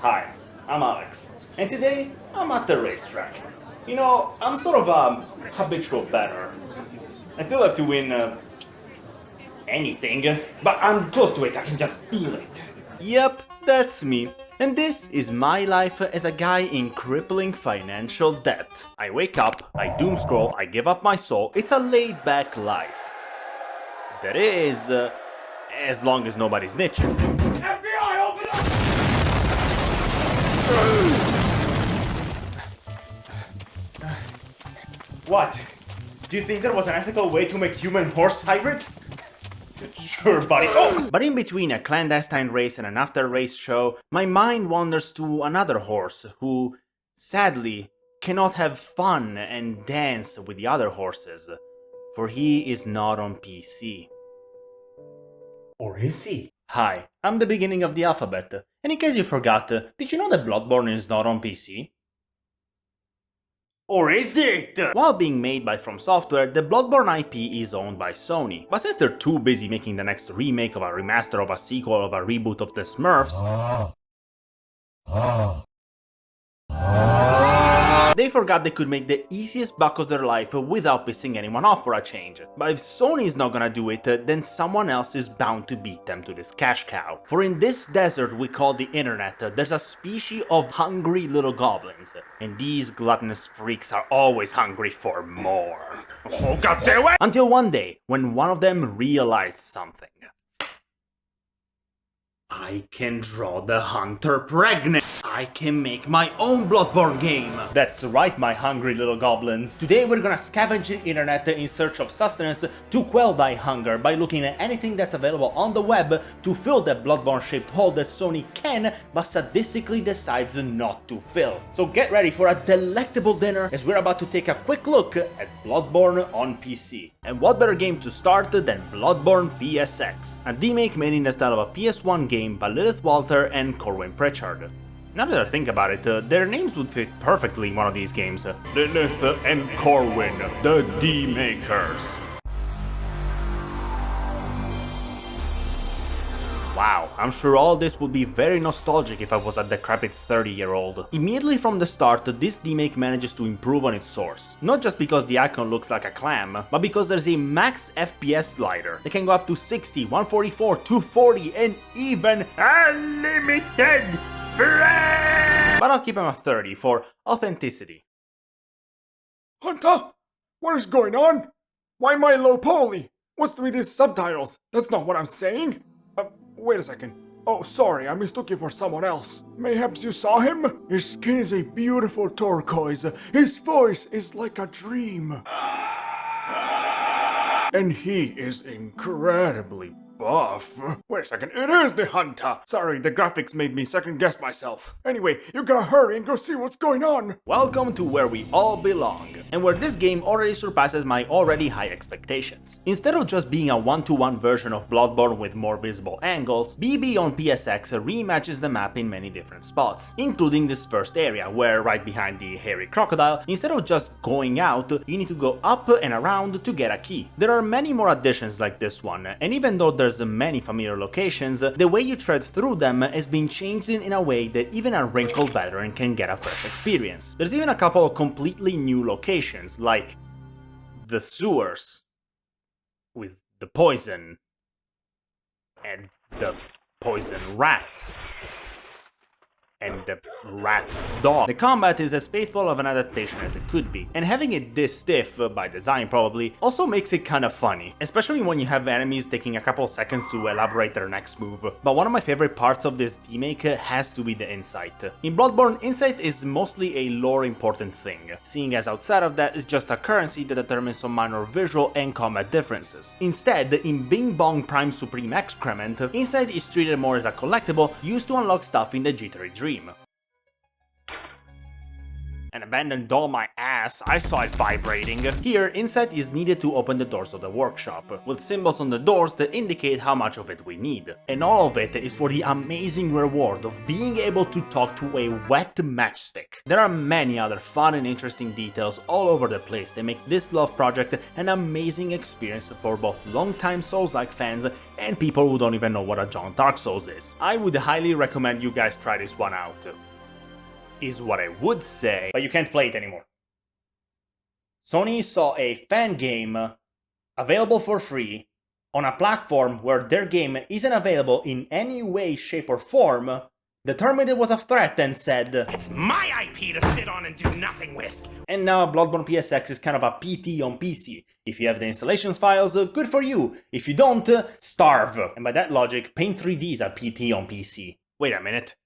Hi, I'm Alex, and today I'm at the racetrack. You know, I'm sort of a habitual bettor. I still have to win anything, but I'm close to it, I can just feel it. Yep, that's me. And this is my life as a guy in crippling financial debt. I wake up, I doom scroll, I give up my soul, it's a laid back life. That is, as long as nobody snitches. FBI, open up! What? Do you think there was an ethical way to make human-horse hybrids? Sure, buddy. Oh! But in between a clandestine race and an after-race show, my mind wanders to another horse who, sadly, cannot have fun and dance with the other horses, for he is not on PC. Or is he? Hi, I'm the beginning of the alphabet, and in case you forgot, did you know that Bloodborne is not on PC? Or is it? While being made by From Software, the Bloodborne IP is owned by Sony, but since they're too busy making the next remake of a remaster of a sequel of a reboot of the Smurfs, they forgot they could make the easiest buck of their life without pissing anyone off for a change. But if Sony is not gonna do it, then someone else is bound to beat them to this cash cow. For in this desert we call the internet, there's a species of hungry little goblins. And these gluttonous freaks are always hungry for more. Oh god, stay away! Until one day, when one of them realized something. I can draw the hunter pregnant! I can make my own Bloodborne game! That's right, my hungry little goblins. Today we're gonna scavenge the internet in search of sustenance to quell thy hunger by looking at anything that's available on the web to fill that Bloodborne-shaped hole that Sony can, but sadistically decides not to fill. So get ready for a delectable dinner as we're about to take a quick look at Bloodborne on PC. And what better game to start than Bloodborne PSX, a demake made in the style of a PS1 game by Lilith Walter and Corwin Pritchard. Now that I think about it, their names would fit perfectly in one of these games. Lilith and Corwin, the Demakers. Wow, I'm sure all this would be very nostalgic if I was a decrepit 30-year-old. Immediately from the start, this demake manages to improve on its source. Not just because the icon looks like a clam, but because there's a max FPS slider that can go up to 60, 144, 240, and even unlimited frame! But I'll keep him at 30 for authenticity. Hunter? What is going on? Why am I low poly? What's with these subtitles? That's not what I'm saying. Wait a second. Oh, sorry, I mistook you for someone else. Mayhaps you saw him? His skin is a beautiful turquoise. His voice is like a dream. And he is incredibly buff. Wait a second, it is the Hunter! Sorry, the graphics made me second guess myself. Anyway, you gotta hurry and go see what's going on! Welcome to where we all belong, and where this game already surpasses my already high expectations. Instead of just being a one-to-one version of Bloodborne with more visible angles, BB on PSX reimagines the map in many different spots, including this first area, where right behind the hairy crocodile, instead of just going out, you need to go up and around to get a key. There are many more additions like this one, and even though there's many familiar locations, the way you tread through them has been changed in a way that even a wrinkled veteran can get a fresh experience. There's even a couple of completely new locations, like the sewers, with the poison, and the poison rats, and the rat dog. The combat is as faithful of an adaptation as it could be, and having it this stiff, by design probably, also makes it kinda funny, especially when you have enemies taking a couple seconds to elaborate their next move. But one of my favorite parts of this demake has to be the insight. In Bloodborne, insight is mostly a lore important thing, seeing as outside of that it's just a currency that determines some minor visual and combat differences. Instead, in Bing Bong Prime Supreme Excrement, insight is treated more as a collectible used to unlock stuff in the Jittery Dream. An abandoned doll my ass, I saw it vibrating. Here, insight is needed to open the doors of the workshop, with symbols on the doors that indicate how much of it we need. And all of it is for the amazing reward of being able to talk to a wet matchstick. There are many other fun and interesting details all over the place that make this love project an amazing experience for both long-time Souls-like fans and people who don't even know what a John Dark Souls is. I would highly recommend you guys try this one out. Is what I would say, but you can't play it anymore. Sony saw a fan game available for free on a platform where their game isn't available in any way, shape, or form, determined it was a threat and said, "It's my IP to sit on and do nothing with." And now Bloodborne-esque is kind of a PT on PC. If you have the installations files, good for you. If you don't, starve. And by that logic, Paint 3D is a PT on PC. Wait a minute.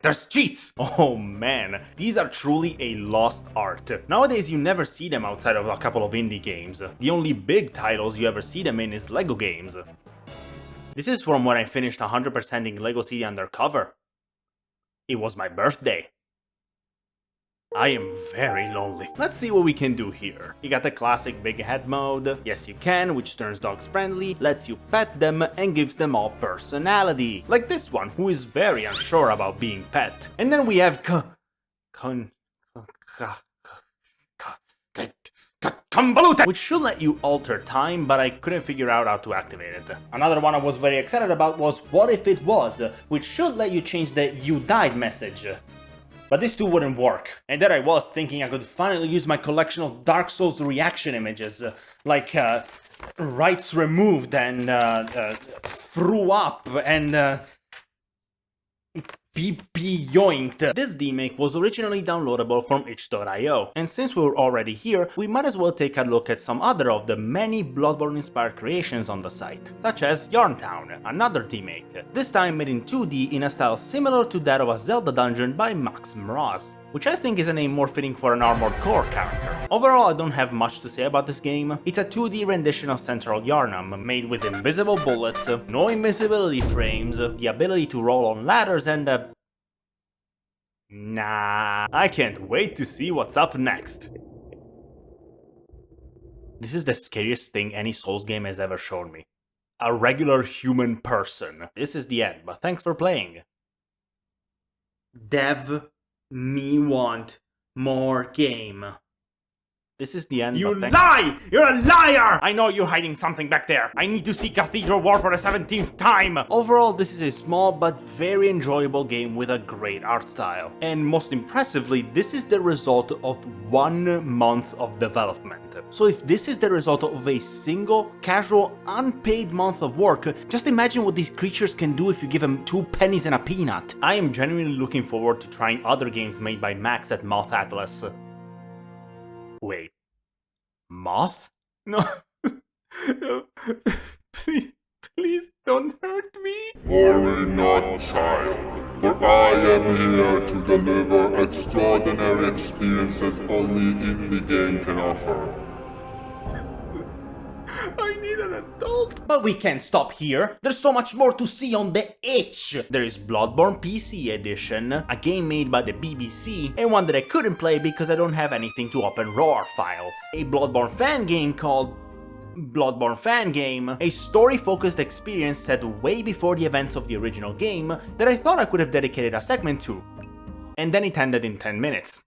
There's cheats! Oh man, these are truly a lost art. Nowadays you never see them outside of a couple of indie games. The only big titles you ever see them in is LEGO games. This is from when I finished 100%ing LEGO City Undercover. It was my birthday. I am very lonely. Let's see what we can do here. You got the classic big head mode, yes you can, which turns dogs friendly, lets you pet them, and gives them all personality. Like this one, who is very unsure about being pet. And then we have Convoluted, which should let you alter time, but I couldn't figure out how to activate it. Another one I was very excited about was What If It Was, which should let you change the You Died message. But this too wouldn't work. And there I was thinking I could finally use my collection of Dark Souls reaction images, like rights removed and threw up and PP yoinked. This demake was originally downloadable from itch.io, and since we're already here, we might as well take a look at some other of the many Bloodborne-inspired creations on the site, such as Yarntown, another demake, this time made in 2D in a style similar to that of a Zelda dungeon by Max Mraz, which I think is a name more fitting for an Armored Core character. Overall, I don't have much to say about this game. It's a 2D rendition of Central Yarnum, made with invisible bullets, no invisibility frames, the ability to roll on ladders, and nah, I can't wait to see what's up next. This is the scariest thing any Souls game has ever shown me. A regular human person. This is the end, but thanks for playing. Dev me want more game. This is the end. You lie! You're a liar! I know you're hiding something back there. I need to see Cathedral War for the 17th time! Overall, this is a small but very enjoyable game with a great art style. And most impressively, this is the result of 1 month of development. So if this is the result of a single, casual, unpaid month of work, just imagine what these creatures can do if you give them 2 pennies and a peanut. I am genuinely looking forward to trying other games made by Max at Moth Atlas. Wait. Moth? No. No. Please don't hurt me. Worry not, child, for I am here to deliver extraordinary experiences only indie game can offer. I need an adult. But we can't stop here. There's so much more to see on the itch. There is Bloodborne PC Edition, a game made by the BBC, and one that I couldn't play because I don't have anything to open RAR files. A Bloodborne fan game called Bloodborne Fan Game, a story-focused experience set way before the events of the original game that I thought I could have dedicated a segment to. And then it ended in 10 minutes.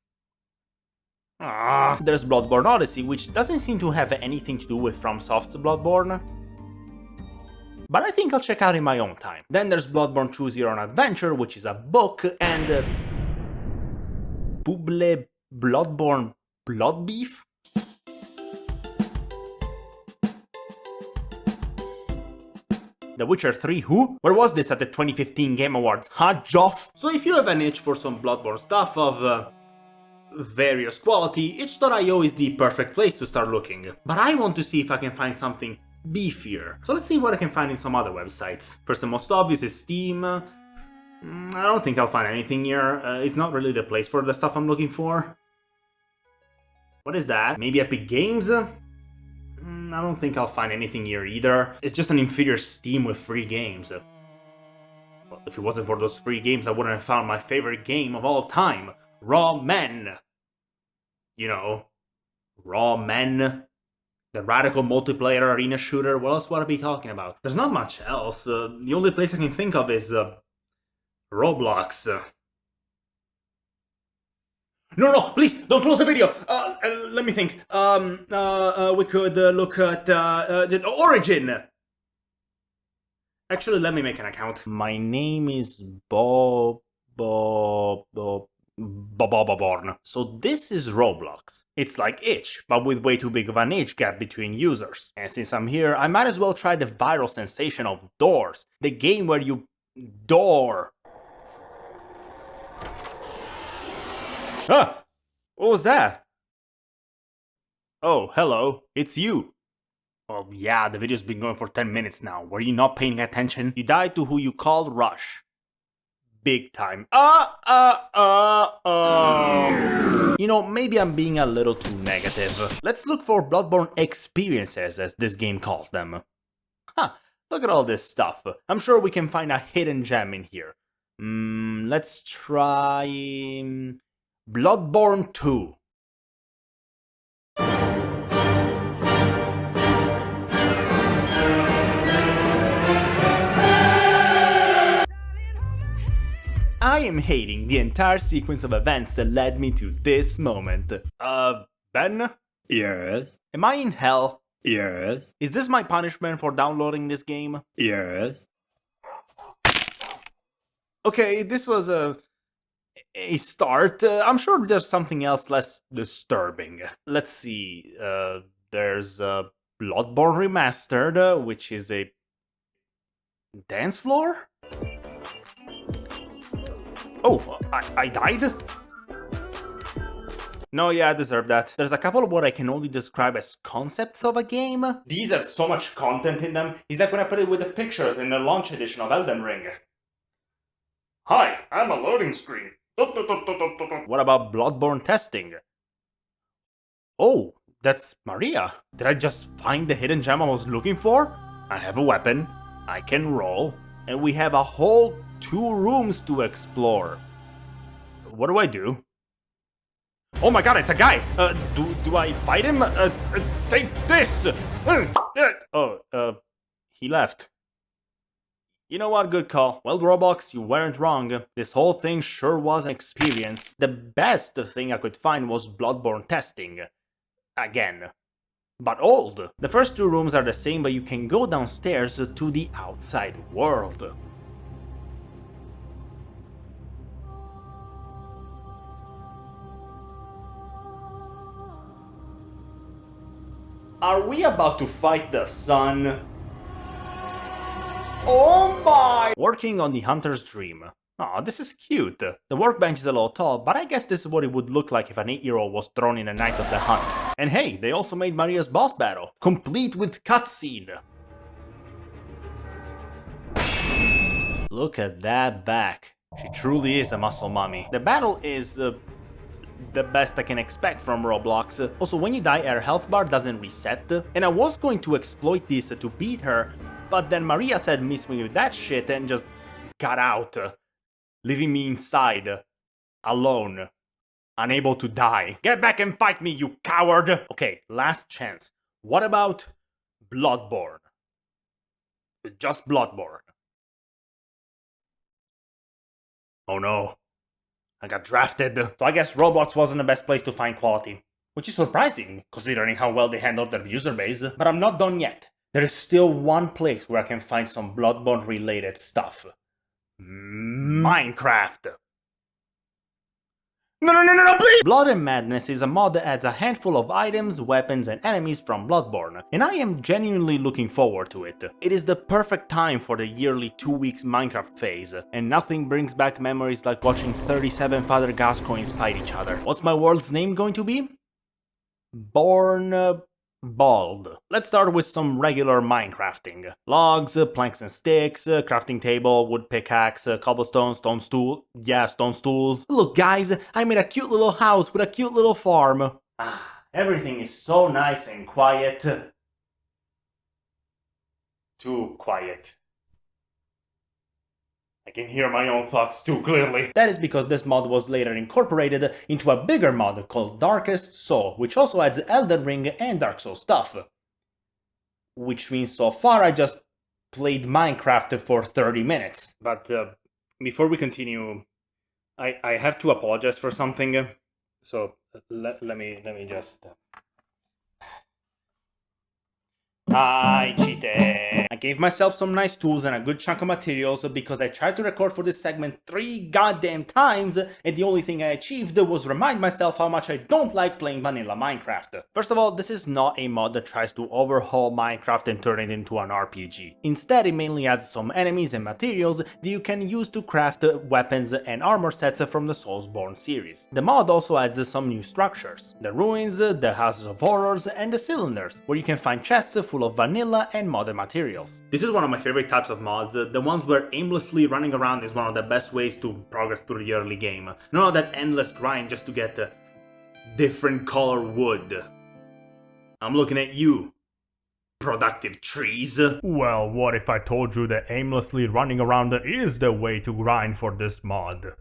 There's Bloodborne Odyssey, which doesn't seem to have anything to do with FromSoft's Bloodborne, but I think I'll check out in my own time. Then there's Bloodborne Choose Your Own Adventure, which is a book, and Buble Bloodborne Blood Beef? The Witcher 3 who? Where was this at the 2015 Game Awards? Huh, Joff? So if you have an itch for some Bloodborne stuff of various quality, itch.io is the perfect place to start looking. But I want to see if I can find something beefier. So let's see what I can find in some other websites. First and most obvious is Steam. I don't think I'll find anything here. It's not really the place for the stuff I'm looking for. What is that? Maybe Epic Games? I don't think I'll find anything here either. It's just an inferior Steam with free games. Well, if it wasn't for those free games, I wouldn't have found my favorite game of all time, Raw Men. You know, Raw Men, the radical multiplayer arena shooter. What else would I be talking about? There's not much else. The only place I can think of is Roblox. No, please don't close the video. Let me think. We could look at the Origin. Actually, let me make an account. My name is Bloodborne. So this is Roblox. It's like itch, but with way too big of an age gap between users. And since I'm here, I might as well try the viral sensation of Doors, the game where you door. Ah! What was that? Oh, hello. It's you. Well, yeah, the video's been going for 10 minutes now. Were you not paying attention? You died to who you called Rush. Big time. You know, maybe I'm being a little too negative. Let's look for Bloodborne experiences, as this game calls them. Huh, look at all this stuff. I'm sure we can find a hidden gem in here. Let's try... Bloodborne 2. I am hating the entire sequence of events that led me to this moment. Ben? Yes. Am I in hell? Yes. Is this my punishment for downloading this game? Yes. Okay, this was a start. I'm sure there's something else less disturbing. Let's see. There's Bloodborne Remastered, which is a dance floor? Oh, I died? No, yeah, I deserve that. There's a couple of what I can only describe as concepts of a game. These have so much content in them. Is that when I put it with the pictures in the launch edition of Elden Ring? Hi, I'm a loading screen. What about Bloodborne testing? Oh, that's Maria. Did I just find the hidden gem I was looking for? I have a weapon, I can roll, and we have a whole 2 rooms to explore. What do I do? Oh my god, it's a guy! Do I fight him? Take this! He left. You know what, good call. Well, Roblox, you weren't wrong. This whole thing sure was an experience. The best thing I could find was Bloodborne testing. Again. But old. The first 2 rooms are the same, but you can go downstairs to the outside world. Are we about to fight the sun? Oh my! Working on the hunter's dream. Aw, this is cute. The workbench is a little tall, but I guess this is what it would look like if an 8-year-old was thrown in a night of the hunt. And hey, they also made Maria's boss battle, complete with cutscene. Look at that back. She truly is a muscle mommy. The battle is the best I can expect from Roblox. Also, when you die, her health bar doesn't reset, and I was going to exploit this to beat her, but then Maria said miss me with that shit and just got out, leaving me inside, alone, unable to die. Get back and fight me, you coward! Okay, last chance. What about Bloodborne? Just Bloodborne. Oh no. I got drafted. So I guess Roblox wasn't the best place to find quality. Which is surprising, considering how well they handled their user base. But I'm not done yet. There is still one place where I can find some Bloodborne related stuff. Minecraft. No, please! Blood and Madness is a mod that adds a handful of items, weapons, and enemies from Bloodborne, and I am genuinely looking forward to it. It is the perfect time for the yearly 2 weeks Minecraft phase, and nothing brings back memories like watching 37 Father Gascoignes fight each other. What's my world's name going to be? Born... Bald. Let's start with some regular Minecrafting. Logs, planks and sticks, crafting table, wood pickaxe, cobblestone, stone stool. Yeah, stone stools. Look guys, I made a cute little house with a cute little farm. Everything is so nice and quiet. Too quiet. I can hear my own thoughts too clearly. That is because this mod was later incorporated into a bigger mod called Darkest Soul, which also adds Elden Ring and Dark Souls stuff. Which means so far I just played Minecraft for 30 minutes. But before we continue, I have to apologize for something. So let me just... I cheated. I gave myself some nice tools and a good chunk of materials because I tried to record for this segment 3 goddamn times, and the only thing I achieved was remind myself how much I don't like playing vanilla Minecraft. First of all, this is not a mod that tries to overhaul Minecraft and turn it into an RPG. Instead, it mainly adds some enemies and materials that you can use to craft weapons and armor sets from the Soulsborne series. The mod also adds some new structures: the ruins, the houses of horrors, and the cylinders, where you can find chests full of vanilla and modded materials. This is one of my favorite types of mods, the ones where aimlessly running around is one of the best ways to progress through the early game. None of that endless grind just to get different color wood. I'm looking at you, productive trees. Well, what if I told you that aimlessly running around is the way to grind for this mod?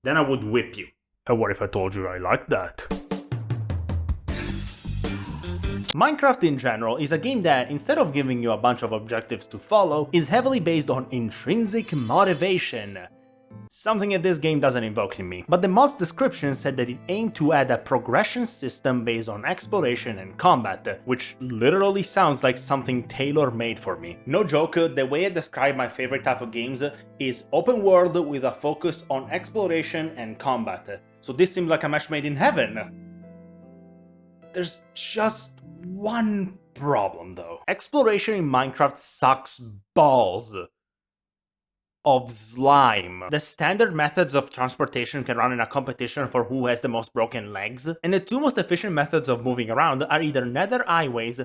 Then I would whip you. And what if I told you I like that? Minecraft in general is a game that, instead of giving you a bunch of objectives to follow, is heavily based on intrinsic motivation. Something that this game doesn't invoke in me. But the mod's description said that it aimed to add a progression system based on exploration and combat, which literally sounds like something tailor-made for me. No joke, the way I describe my favorite type of games is open world with a focus on exploration and combat. So this seems like a match made in heaven. There's just one problem though. Exploration in Minecraft sucks balls of slime. The standard methods of transportation can run in a competition for who has the most broken legs, and the two most efficient methods of moving around are either nether highways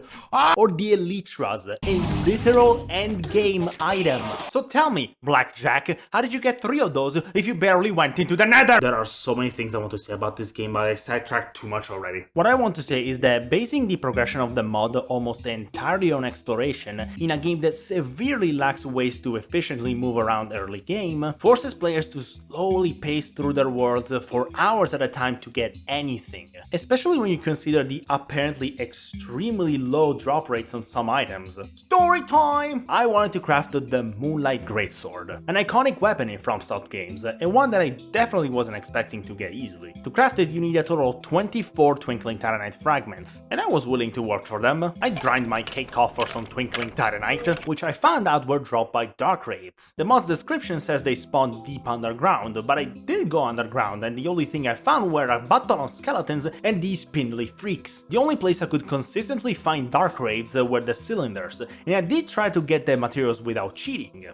or the elytras, a literal endgame item. So tell me, Blackjack, how did you get 3 of those if you barely went into the nether? There are so many things I want to say about this game, but I sidetracked too much already. What I want to say is that basing the progression of the mod almost entirely on exploration, in a game that severely lacks ways to efficiently move around early game, forces players to slowly pace through their worlds for hours at a time to get anything, especially when you consider the apparently extremely low drop rates on some items. Story time! I wanted to craft the Moonlight Greatsword, an iconic weapon in FromSoft games, and one that I definitely wasn't expecting to get easily. To craft it, you need a total of 24 Twinkling Titanite fragments, and I was willing to work for them. I grind my cake off for some Twinkling Titanite, which I found out were dropped by Dark Raids. The mod's description says they spawn deep underground, but I did go underground, and the only thing I found were a button of skeletons and these spindly freaks. The only place I could consistently find dark raids were the cylinders, and I did try to get the materials without cheating.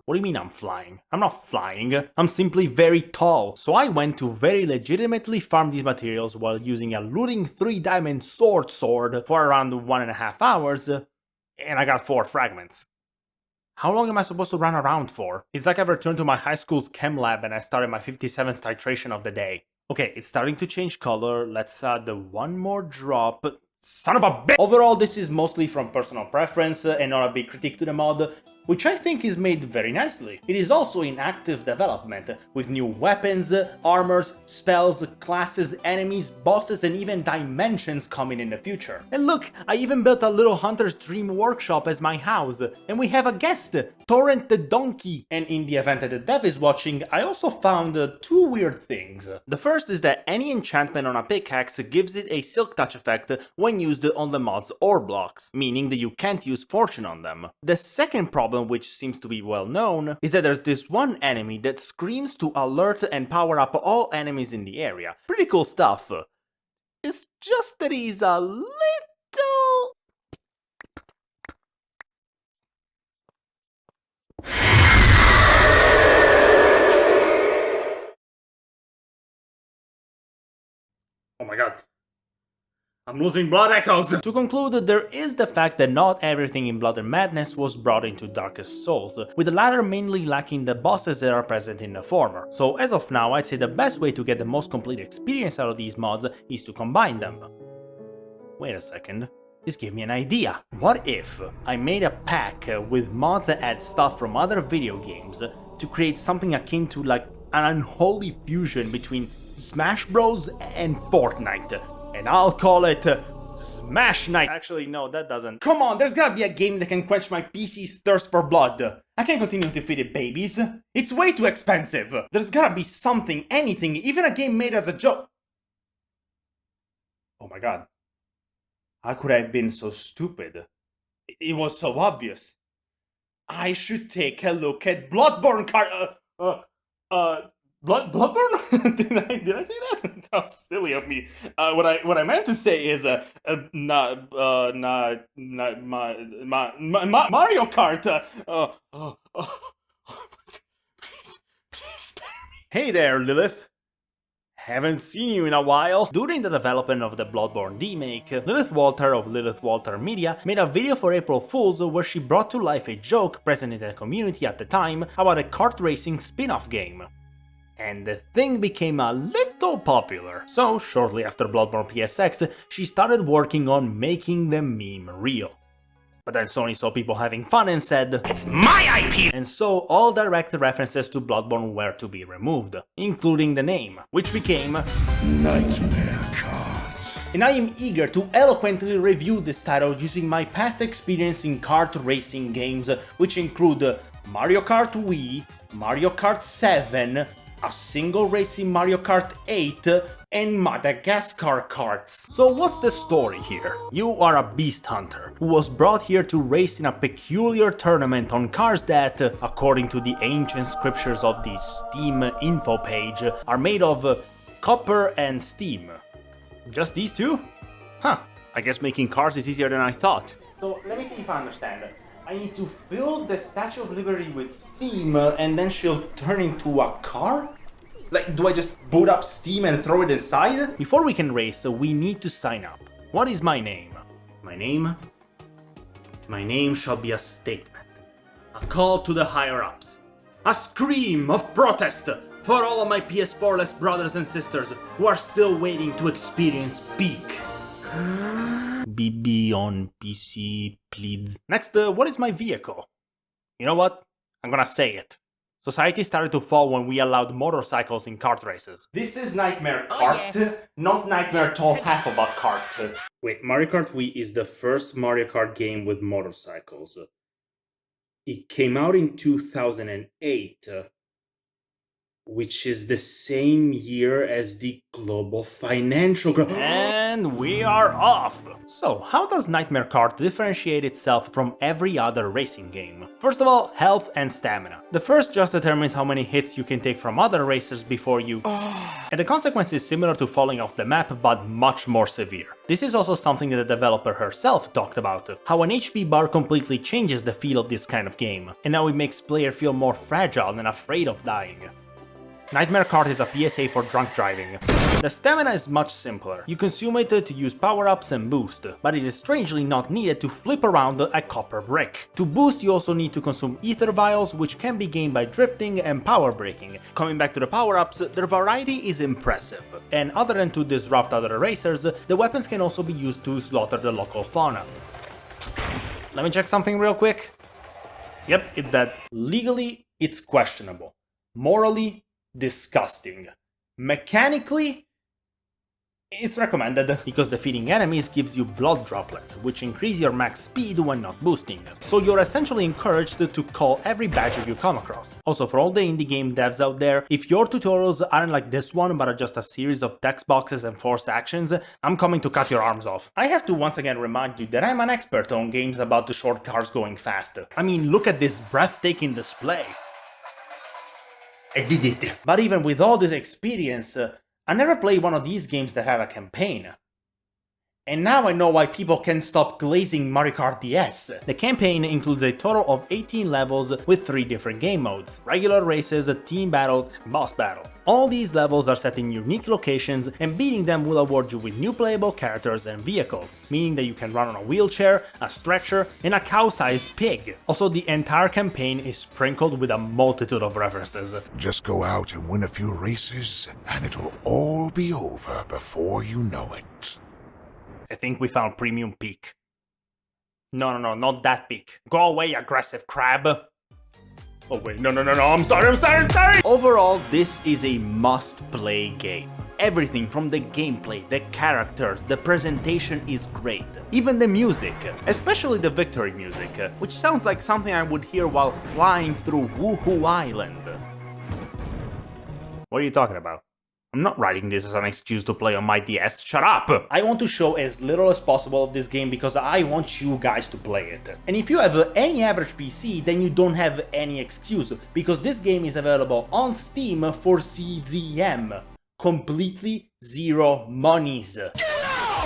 What do you mean I'm flying? I'm not flying, I'm simply very tall. So I went to very legitimately farm these materials while using a looting 3-diamond sword for around 1.5 hours, and I got 4 fragments. How long am I supposed to run around for? It's like I returned to my high school's chem lab and I started my 57th titration of the day. Okay, it's starting to change color, let's add one more drop. Son of a bitch! Overall, this is mostly from personal preference and not a big critique to the mod, which I think is made very nicely. It is also in active development, with new weapons, armors, spells, classes, enemies, bosses, and even dimensions coming in the future. And look, I even built a little Hunter's Dream workshop as my house, and we have a guest, Torrent the Donkey. And in the event that the dev is watching, I also found 2 weird things. The first is that any enchantment on a pickaxe gives it a Silk Touch effect when used on the mod's ore blocks, meaning that you can't use Fortune on them. The second problem, which seems to be well known, is that there's this one enemy that screams to alert and power up all enemies in the area. Pretty cool stuff. It's just that he's a little... Oh my god. I'm losing blood echoes! To conclude, there is the fact that not everything in Blood and Madness was brought into Darkest Souls, with the latter mainly lacking the bosses that are present in the former. So as of now, I'd say the best way to get the most complete experience out of these mods is to combine them. Wait a second. this gave me an idea. What if I made a pack with mods that add stuff from other video games to create something akin to like an unholy fusion between Smash Bros and Fortnite, and I'll call it Smash Night. Actually, no, that doesn't. Come on, there's gotta be a game that can quench my PC's thirst for blood. I can't continue to feed it babies. It's way too expensive. There's gotta be something, anything, even a game made as a joke. Oh my god. How could I have been so stupid? It was so obvious. I should take a look at Bloodborne Bloodborne? Did I say that? How silly of me. What I meant to say is Mario Kart. Please spare me. Hey there, Lilith. Haven't seen you in a while. During the development of the Bloodborne Demake, Lilith Walter of Lilith Walter Media made a video for April Fools where she brought to life a joke present in the community at the time about a kart racing spin-off game. And the thing became a little popular. So, shortly after Bloodborne PSX, she started working on making the meme real. But then Sony saw people having fun and said, "It's my IP!" And so all direct references to Bloodborne were to be removed, including the name, which became Nightmare Kart. And I am eager to eloquently review this title using my past experience in kart racing games, which include Mario Kart Wii, Mario Kart 7, a single racing Mario Kart 8, and Madagascar karts. So what's the story here? You are a beast hunter who was brought here to race in a peculiar tournament on cars that, according to the ancient scriptures of the Steam info page, are made of copper and steam. Just these two? Huh, I guess making cars is easier than I thought. So let me see if I understand. I need to fill the Statue of Liberty with steam and then she'll turn into a car? Like, do I just boot up Steam and throw it inside? Before we can race, we need to sign up. What is my name? My name? My name shall be a statement. A call to the higher-ups. A scream of protest for all of my PS4-less brothers and sisters who are still waiting to experience peak. BB on PC, please. Next, what is my vehicle? You know what? I'm gonna say it. Society started to fall when we allowed motorcycles in kart races. This is Nightmare Kart, not Nightmare Told Half About Kart. Wait, Mario Kart Wii is the first Mario Kart game with motorcycles. It came out in 2008, which is the same year as the global financial crisis. And we are off! So, how does Nightmare Kart differentiate itself from every other racing game? First of all, health and stamina. The first just determines how many hits you can take from other racers before you... And the consequence is similar to falling off the map, but much more severe. This is also something that the developer herself talked about, how an HP bar completely changes the feel of this kind of game, and how it makes players feel more fragile and afraid of dying. Nightmare Kart is a PSA for drunk driving. The stamina is much simpler. You consume it to use power-ups and boost, but it is strangely not needed to flip around a copper brick. To boost, you also need to consume ether vials, which can be gained by drifting and power braking. Coming back to the power-ups, their variety is impressive, and other than to disrupt other racers, the weapons can also be used to slaughter the local fauna. Let me check something real quick. Yep, it's that. Legally, it's questionable. Morally, disgusting. Mechanically, it's recommended, because defeating enemies gives you blood droplets, which increase your max speed when not boosting. So you're essentially encouraged to call every badger you come across. Also, for all the indie game devs out there, if your tutorials aren't like this one but are just a series of text boxes and forced actions, I'm coming to cut your arms off. I have to once again remind you that I'm an expert on games about the short cars going fast. I mean, look at this breathtaking display. I did it. But even with all this experience, I never played one of these games that have a campaign. And now I know why people can't stop glazing Mario Kart DS. The campaign includes a total of 18 levels with 3 different game modes: regular races, team battles, and boss battles. All these levels are set in unique locations, and beating them will award you with new playable characters and vehicles, meaning that you can run on a wheelchair, a stretcher, and a cow-sized pig. Also, the entire campaign is sprinkled with a multitude of references. Just go out and win a few races, and it'll all be over before you know it. I think we found Premium Peak. No, not that big. Go away, aggressive crab. Oh wait, no, I'm sorry. Overall, this is a must-play game. Everything from the gameplay, the characters, the presentation is great. Even the music, especially the victory music, which sounds like something I would hear while flying through Woohoo Island. What are you talking about? I'm not writing this as an excuse to play on my DS, shut up! I want to show as little as possible of this game because I want you guys to play it. And if you have any average PC, then you don't have any excuse, because this game is available on Steam for CZM. Completely zero monies.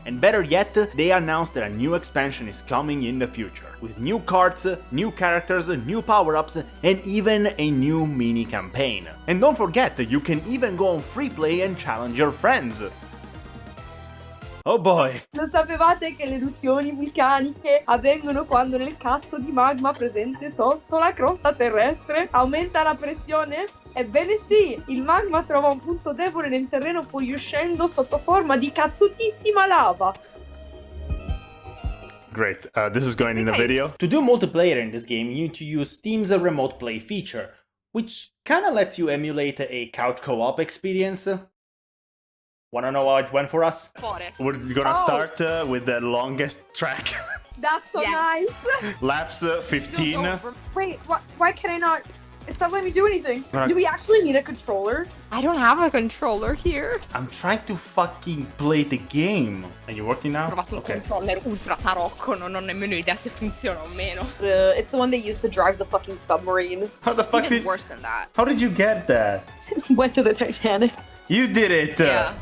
And better yet, they announced that a new expansion is coming in the future, with new cards, new characters, new power-ups, and even a new mini-campaign. And don't forget, you can even go on free play and challenge your friends. Oh boy! Lo sapevate che le eruzioni vulcaniche avvengono quando nel cazzo di magma presente sotto la crosta terrestre aumenta la pressione? Ebbene sì, il magma trova un punto debole nel terreno fuoriuscendo sotto forma di cazzutissima lava. Great, this is going in the video. To do multiplayer in this game, you need to use Steam's remote play feature, which kinda lets you emulate a couch co-op experience. Wanna know how it went for us? Forest. We're gonna start with the longest track. That's so nice! Laps 15. Wait, why can I not? It's not letting me do anything. Do we actually need a controller? I don't have a controller here. I'm trying to fucking play the game. Are you working now? Ho provato un controller ultra tarocco, non ho nemmeno idea se funziona o meno. It's the one they used to drive the fucking submarine. How the fuck Even worse than that. How did you get that? Went to the Titanic. You did it! Yeah.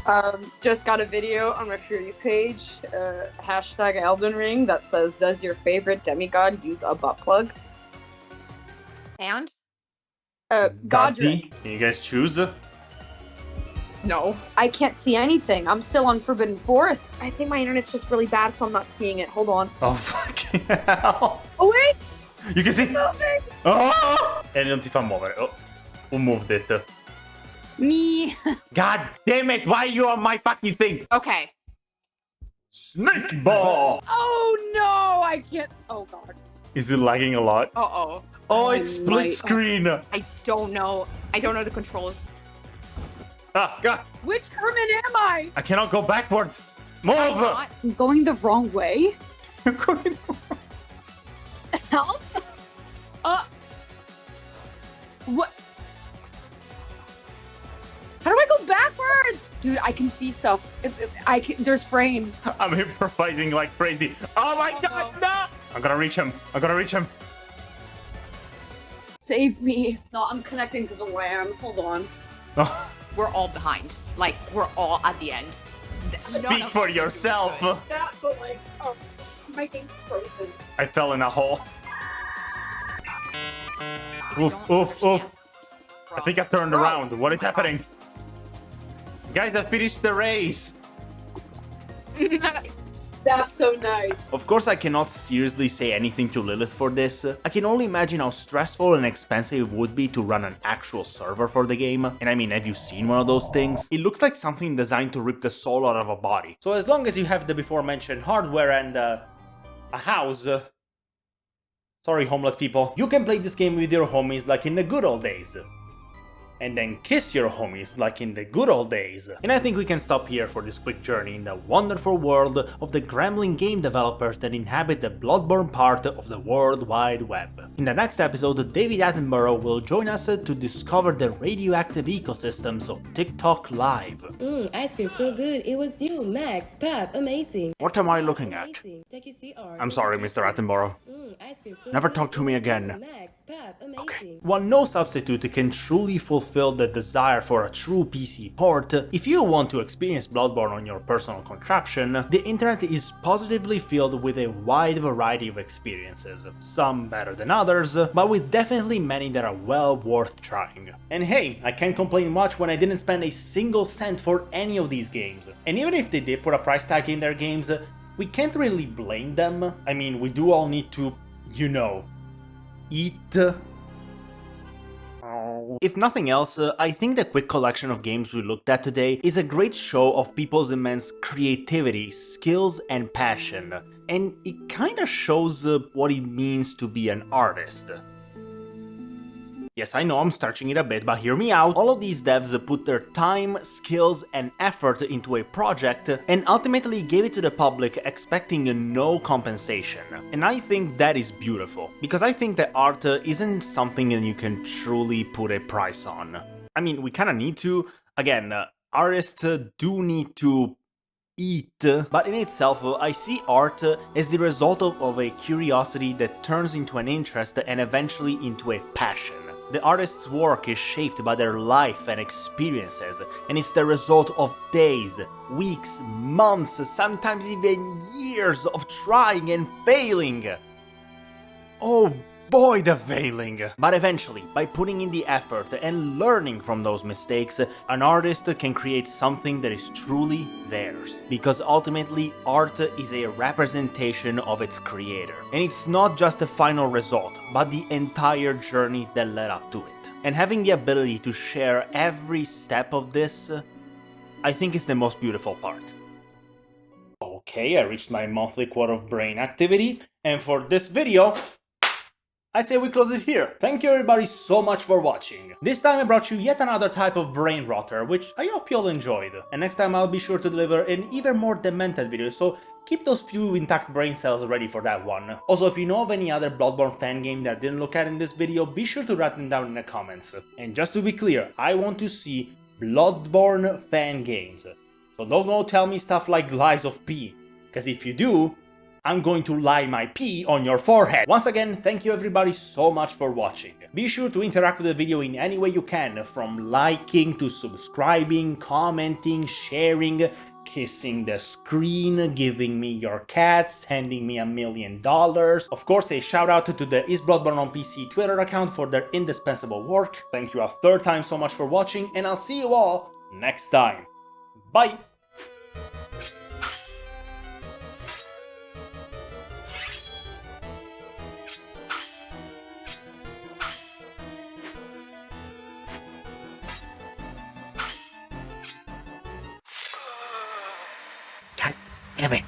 Just got a video on my For You page, hashtag Elden Ring, that says, does your favorite demigod use a butt plug? And? Godric. Can you guys choose? No. I can't see anything. I'm still on Forbidden Forest. I think my internet's just really bad, so I'm not seeing it. Hold on. Oh fucking hell! Oh wait! You can see! Oh! E non ti fa muovere. Oh, who moved it? Me. God damn it! Why are you on my fucking thing? Okay. Snake ball! Oh no! I can't. Oh god. Is it lagging a lot? Uh-oh. Oh, it's split screen! I don't know. I don't know the controls. Ah, God! Which Herman am I? I cannot go backwards! Move! I'm going the wrong way. You're going Help? What? How do I go backwards? Dude, I can see stuff. There's frames. I'm improvising like crazy. Oh my god, no! I'm gonna reach him. Save me. No, I'm connecting to the LAN. Hold on. Oh, We're all behind. Like, we're all at the end. speak for yourself! That, but like, oh, my game's frozen. I fell in a hole. Oof. I think I turned around. What is happening? Guys, I finished the race! That's so nice. Of course, I cannot seriously say anything to Lilith for this. I can only imagine how stressful and expensive it would be to run an actual server for the game. And I mean, have you seen one of those things? It looks like something designed to rip the soul out of a body. So as long as you have the before mentioned hardware and a house... sorry, homeless people. You can play this game with your homies like in the good old days. And then kiss your homies like in the good old days. And I think we can stop here for this quick journey in the wonderful world of the gremlin game developers that inhabit the Bloodborne part of the World Wide Web. In the next episode, David Attenborough will join us to discover the radioactive ecosystems of TikTok Live. Ice cream so good. It was you, Max, Pop, amazing. What am I looking at? I'm sorry, Mr. Attenborough. Never talk to me again. Okay. While no substitute can truly fulfill the desire for a true PC port, if you want to experience Bloodborne on your personal contraption, the internet is positively filled with a wide variety of experiences, some better than others, but with definitely many that are well worth trying. And hey, I can't complain much when I didn't spend a single cent for any of these games. And even if they did put a price tag in their games, we can't really blame them. I mean, we do all need to, you know, eat. Oh. If nothing else, I think the quick collection of games we looked at today is a great show of people's immense creativity, skills, and passion, and it kinda shows what it means to be an artist. Yes, I know I'm stretching it a bit, but hear me out. All of these devs put their time, skills, and effort into a project and ultimately gave it to the public expecting no compensation. And I think that is beautiful, because I think that art isn't something that you can truly put a price on. I mean, we kinda need to. Again, artists do need to eat, but in itself, I see art as the result of a curiosity that turns into an interest and eventually into a passion. The artist's work is shaped by their life and experiences, and it's the result of days, weeks, months, sometimes even years of trying and failing. Oh boy, the failing! But eventually, by putting in the effort and learning from those mistakes, an artist can create something that is truly theirs. Because ultimately, art is a representation of its creator. And it's not just the final result, but the entire journey that led up to it. And having the ability to share every step of this, I think is the most beautiful part. Okay, I reached my monthly quota of brain activity, and for this video, I'd say we close it here. Thank you everybody so much for watching. This time I brought you yet another type of brain rotter, which I hope you all enjoyed. And next time I'll be sure to deliver an even more demented video, so keep those few intact brain cells ready for that one. Also, if you know of any other Bloodborne fan game that I didn't look at in this video, be sure to write them down in the comments. And just to be clear, I want to see Bloodborne fan games. So don't go tell me stuff like Lies of P, because if you do, I'm going to lie my pee on your forehead. Once again, thank you everybody so much for watching. Be sure to interact with the video in any way you can, from liking to subscribing, commenting, sharing, kissing the screen, giving me your cat, sending me $1 million. Of course, a shout out to the Is Bloodborne on PC Twitter account for their indispensable work. Thank you a third time so much for watching, and I'll see you all next time. Bye! Damn it.